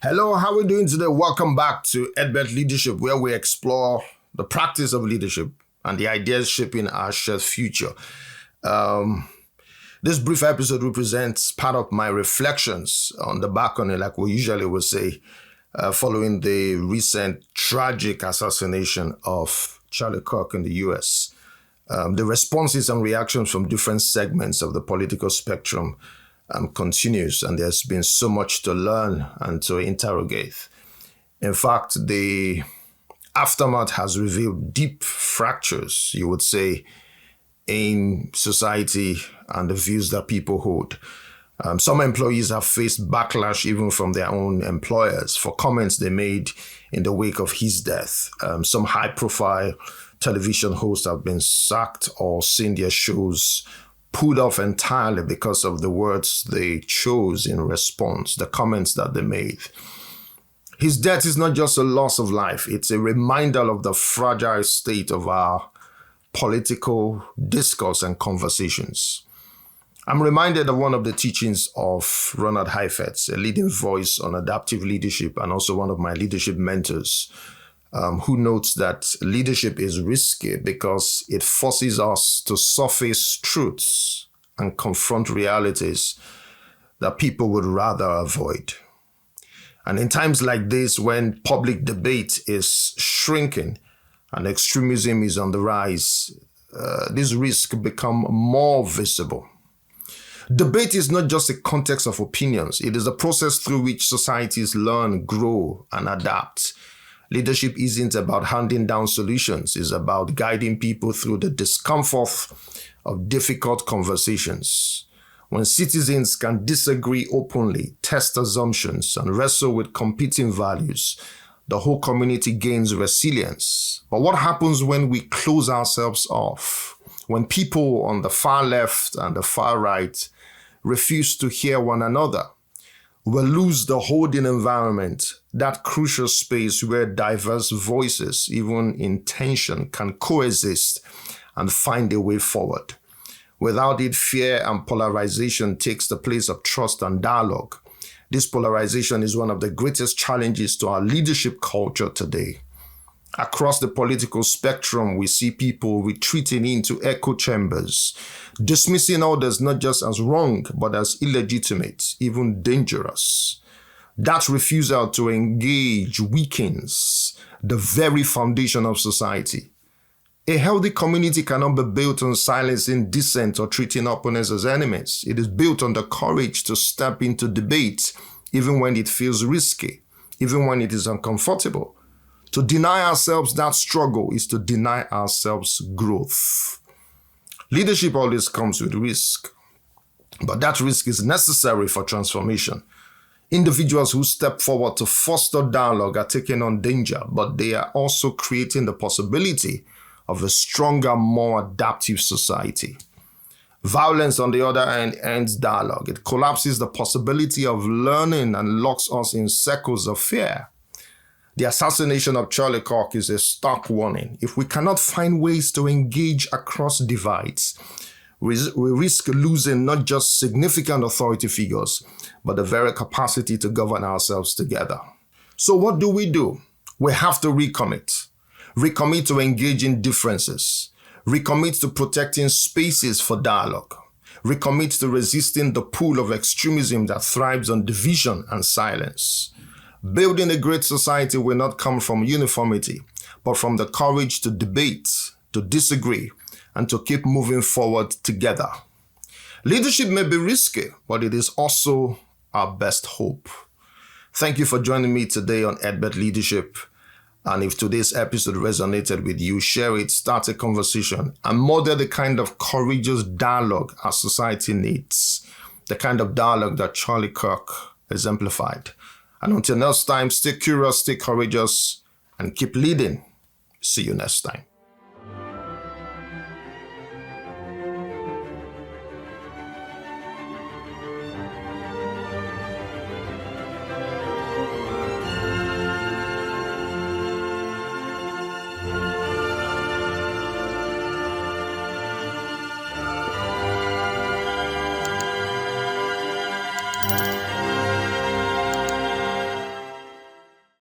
Hello, how are we doing today? Welcome back to Edbert Leadership, where we explore the practice of leadership and the ideas shaping our shared future. This brief episode represents part of my reflections on the back on it, like we usually would say, following the recent tragic assassination of Charlie Kirk in the US. The responses and reactions from different segments of the political spectrum continues, and there's been so much to learn and to interrogate. In fact, the aftermath has revealed deep fractures, you would say, in society and the views that people hold. Some employees have faced backlash even from their own employers for comments they made in the wake of his death. Some high-profile television hosts have been sacked or seen their shows pulled off entirely because of the words they chose in response, the comments that they made. His death is not just a loss of life, it's a reminder of the fragile state of our political discourse and conversations. I'm reminded of one of the teachings of Ronald Heifetz, a leading voice on adaptive leadership and also one of my leadership mentors, who notes that leadership is risky because it forces us to surface truths and confront realities that people would rather avoid. And in times like this, when public debate is shrinking and extremism is on the rise, this risk become more visible. Debate is not just a context of opinions. It is a process through which societies learn, grow, and adapt. Leadership isn't about handing down solutions. It's about guiding people through the discomfort of difficult conversations. When citizens can disagree openly, test assumptions, and wrestle with competing values, the whole community gains resilience. But what happens when we close ourselves off? When people on the far left and the far right refuse to hear one another? We'll lose the holding environment, that crucial space where diverse voices, even in tension, can coexist and find a way forward. Without it, fear and polarization takes the place of trust and dialogue. This polarization is one of the greatest challenges to our leadership culture today. Across the political spectrum, we see people retreating into echo chambers, dismissing others not just as wrong, but as illegitimate, even dangerous. That refusal to engage weakens the very foundation of society. A healthy community cannot be built on silencing dissent or treating opponents as enemies. It is built on the courage to step into debate, even when it feels risky, even when it is uncomfortable. To deny ourselves that struggle is to deny ourselves growth. Leadership always comes with risk, but that risk is necessary for transformation. Individuals who step forward to foster dialogue are taking on danger, but they are also creating the possibility of a stronger, more adaptive society. Violence, on the other hand, ends dialogue. It collapses the possibility of learning and locks us in circles of fear. The assassination of Charlie Kirk is a stark warning. If we cannot find ways to engage across divides, we risk losing not just significant authority figures, but the very capacity to govern ourselves together. So what do? We have to recommit. Recommit to engaging differences. Recommit to protecting spaces for dialogue. Recommit to resisting the pull of extremism that thrives on division and silence. Building a great society will not come from uniformity, but from the courage to debate, to disagree, and to keep moving forward together. Leadership may be risky, but it is also our best hope. Thank you for joining me today on Edbert Leadership. And if today's episode resonated with you, share it, start a conversation, and model the kind of courageous dialogue our society needs, the kind of dialogue that Charlie Kirk exemplified. And until next time, stay curious, stay courageous, and keep leading. See you next time.